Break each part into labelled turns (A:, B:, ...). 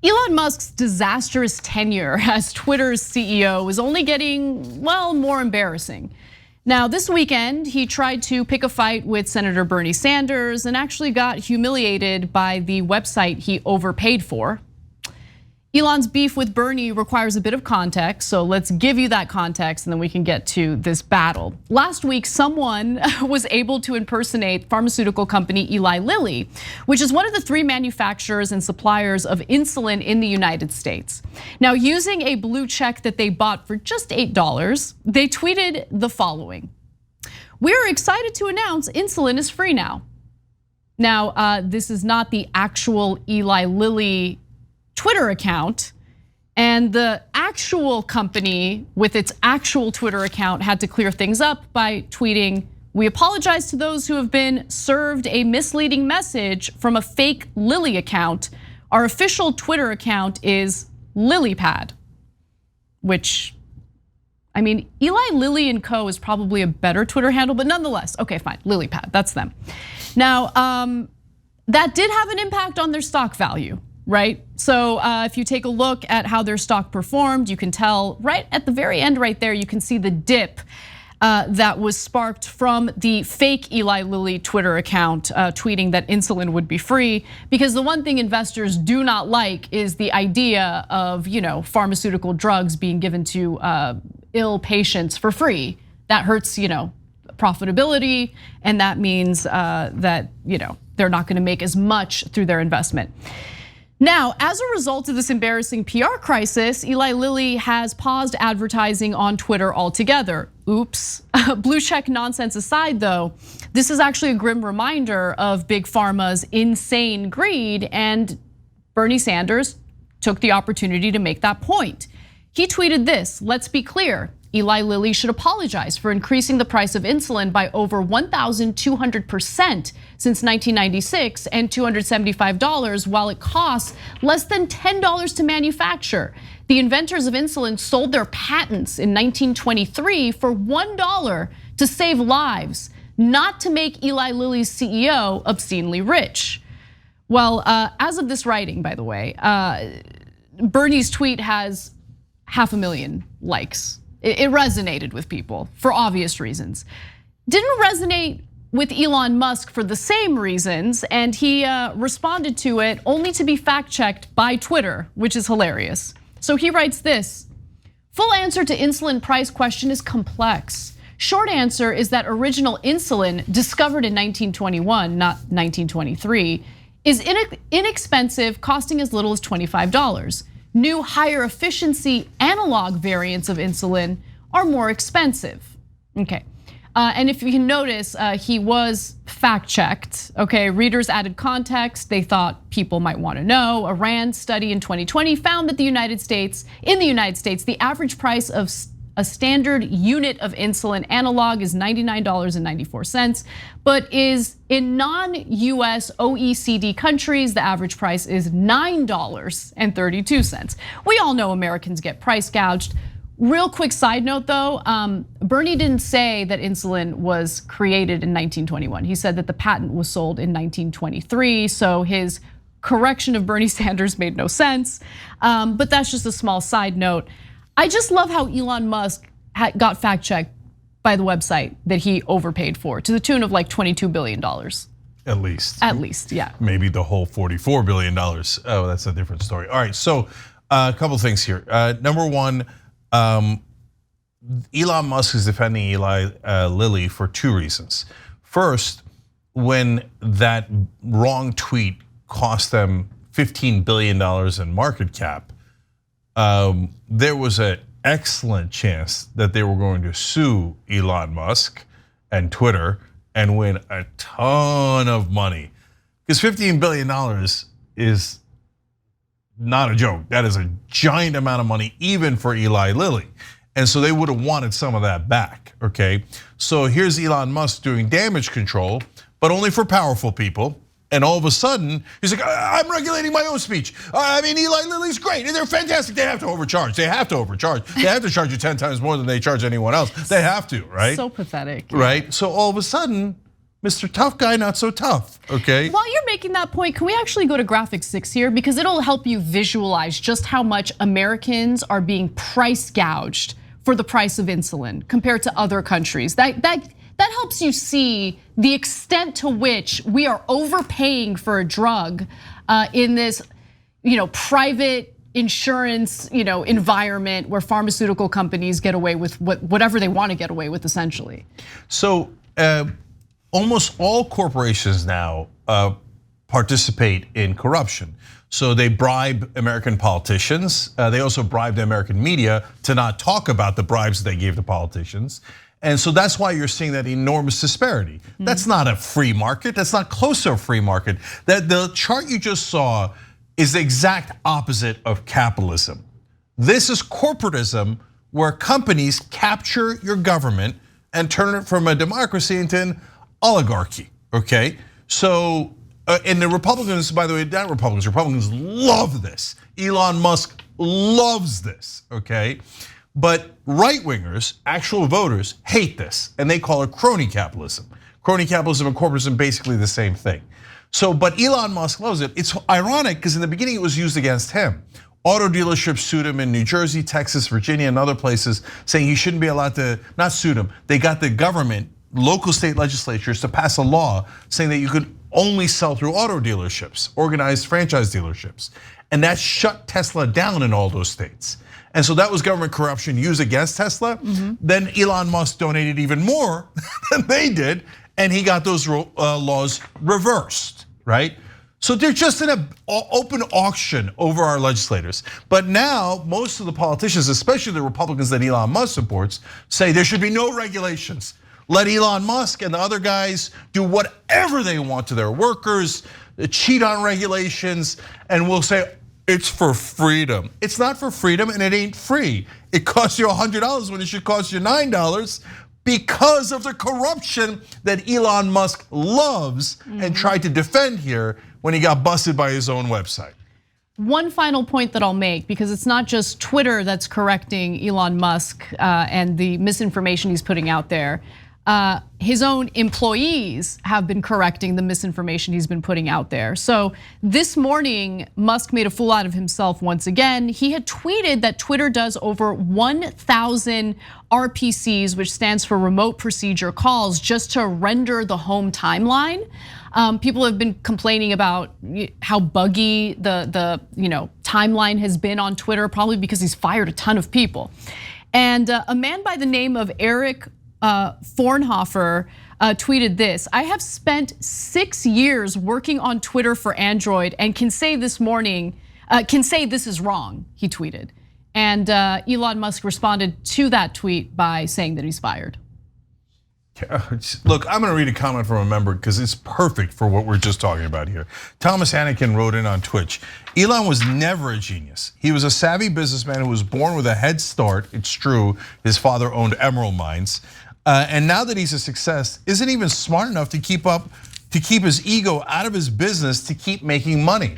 A: Elon Musk's disastrous tenure as Twitter's CEO is only getting, well, more embarrassing. Now, this weekend, he tried to pick a fight with Senator Bernie Sanders and actually got humiliated by the website he overpaid for. Elon's beef with Bernie requires a bit of context, so let's give you that context and then we can get to this battle. Last week, someone was able to impersonate pharmaceutical company Eli Lilly, which is one of the 3 manufacturers and suppliers of insulin in the United States. Now, using a blue check that they bought for just $8, they tweeted the following: "We're excited to announce insulin is free now." Now, this is not the actual Eli Lilly Twitter account, and the actual company with its actual Twitter account had to clear things up by tweeting, "We apologize to those who have been served a misleading message from a fake Lilly account. Our official Twitter account is LilyPad," which, I mean, Eli Lilly and Co is probably a better Twitter handle, but nonetheless, okay, fine, LilyPad, that's them. Now, that did have an impact on their stock value, right? So if you take a look at how their stock performed, you can tell right at the very end right there, you can see the dip that was sparked from the fake Eli Lilly Twitter account tweeting that insulin would be free. Because the one thing investors do not like is the idea of pharmaceutical drugs being given to ill patients for free. That hurts profitability, and that means that they're not gonna make as much through their investment. Now, as a result of this embarrassing PR crisis, Eli Lilly has paused advertising on Twitter altogether. Oops. Blue check nonsense aside though, this is actually a grim reminder of Big Pharma's insane greed, and Bernie Sanders took the opportunity to make that point. He tweeted this: "Let's be clear, Eli Lilly should apologize for increasing the price of insulin by over 1,200% since 1996 and $275 while it costs less than $10 to manufacture. The inventors of insulin sold their patents in 1923 for $1 to save lives, not to make Eli Lilly's CEO obscenely rich." Well, as of this writing, by the way, Bernie's tweet has 500,000 likes. It resonated with people for obvious reasons. Didn't resonate with Elon Musk for the same reasons, and he responded to it only to be fact-checked by Twitter, which is hilarious. So he writes this: "Full answer to insulin price question is complex. Short answer is that original insulin, discovered in 1921, not 1923, is inexpensive, costing as little as $25. New higher efficiency analog variants of insulin are more expensive." Okay, and if you can notice, he was fact checked. Okay, readers added context. They thought people might want to know. A RAND study in 2020 found that in the United States, the average price of a standard unit of insulin analog is $99.94, but is in non-US OECD countries, the average price is $9.32. We all know Americans get price gouged. Real quick side note though, Bernie didn't say that insulin was created in 1921. He said that the patent was sold in 1923, so his correction of Bernie Sanders made no sense, but that's just a small side note. I just love how Elon Musk got fact checked by the website that he overpaid for, to the tune of like $22 billion.
B: At least.
A: At least, yeah.
B: Maybe the whole $44 billion. Oh, that's a different story. All right, so a couple things here. Number one, Elon Musk is defending Eli Lilly for 2 reasons. First, when that wrong tweet cost them $15 billion in market cap, there was an excellent chance that they were going to sue Elon Musk and Twitter and win a ton of money. Because $15 billion is not a joke. That is a giant amount of money, even for Eli Lilly. And so they would have wanted some of that back, okay? So here's Elon Musk doing damage control, but only for powerful people. And all of a sudden, he's like, "I'm regulating my own speech. I mean, Eli Lilly's great, and they're fantastic. They have to overcharge. They have to overcharge. They have to charge you 10 times more than they charge anyone else. They have to, right?"
A: So pathetic.
B: Right? So all of a sudden, Mr. Tough Guy, not so tough, okay?
A: While you're making that point, can we actually go to graphic 6 here? Because it'll help you visualize just how much Americans are being price gouged for the price of insulin compared to other countries. That helps you see the extent to which we are overpaying for a drug in this, private insurance, environment where pharmaceutical companies get away with whatever they want to get away with, essentially.
B: So almost all corporations now participate in corruption. So they bribe American politicians. They also bribe the American media to not talk about the bribes that they gave to politicians. And so that's why you're seeing that enormous disparity. That's not a free market. That's not close to a free market. The chart you just saw is the exact opposite of capitalism. This is corporatism, where companies capture your government and turn it from a democracy into an oligarchy, okay? So, and the Republicans, by the way, not Republicans, Republicans love this. Elon Musk loves this, okay? But right-wingers, actual voters, hate this, and they call it crony capitalism. Crony capitalism and corporatism, basically the same thing. So, but Elon Musk loves it. It's ironic because in the beginning it was used against him. Auto dealerships sued him in New Jersey, Texas, Virginia, and other places, saying he shouldn't be allowed to, not sued him. They got the government, local state legislatures to pass a law saying that you could only sell through auto dealerships, organized franchise dealerships. And that shut Tesla down in all those states. And so that was government corruption used against Tesla. Then Elon Musk donated even more than they did, and he got those laws reversed, right? So they're just in an open auction over our legislators. But now most of the politicians, especially the Republicans that Elon Musk supports, say there should be no regulations. Let Elon Musk and the other guys do whatever they want to their workers, cheat on regulations, and we'll say it's for freedom. It's not for freedom, and it ain't free. It costs you $100 when it should cost you $9 because of the corruption that Elon Musk loves and tried to defend here when he got busted by his own website.
A: One final point that I'll make, because it's not just Twitter that's correcting Elon Musk and the misinformation he's putting out there. His own employees have been correcting the misinformation he's been putting out there. So this morning, Musk made a fool out of himself once again. He had tweeted that Twitter does over 1,000 RPCs, which stands for remote procedure calls, just to render the home timeline. People have been complaining about how buggy the timeline has been on Twitter, probably because he's fired a ton of people. And a man by the name of Eric Fornhofer tweeted this: "I have spent 6 years working on Twitter for Android and can say this is wrong," he tweeted. And Elon Musk responded to that tweet by saying that he's fired.
B: Look, I'm gonna read a comment from a member because it's perfect for what we're just talking about here. Thomas Anakin wrote in on Twitch, Elon was never a genius. He was a savvy businessman who was born with a head start. It's true, his father owned emerald mines. And now that he's a success, isn't even smart enough to keep his ego out of his business to keep making money.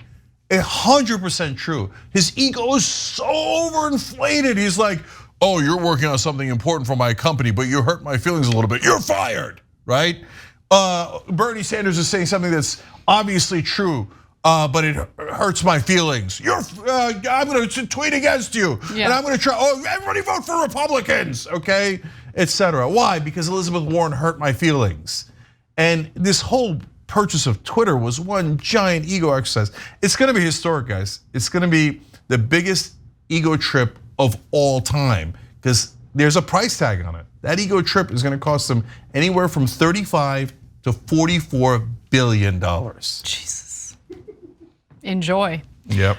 B: 100% true. His ego is so overinflated. He's like, oh, you're working on something important for my company, but you hurt my feelings a little bit. You're fired, right? Bernie Sanders is saying something that's obviously true, but it hurts my feelings. I'm gonna tweet against you, and I'm gonna try, everybody vote for Republicans, okay? Etc. Why? Because Elizabeth Warren hurt my feelings. And this whole purchase of Twitter was one giant ego exercise. It's gonna be historic, guys. It's gonna be the biggest ego trip of all time, because there's a price tag on it. That ego trip is gonna cost them anywhere from $35 to $44 billion.
A: Jesus. Enjoy.
B: Yep.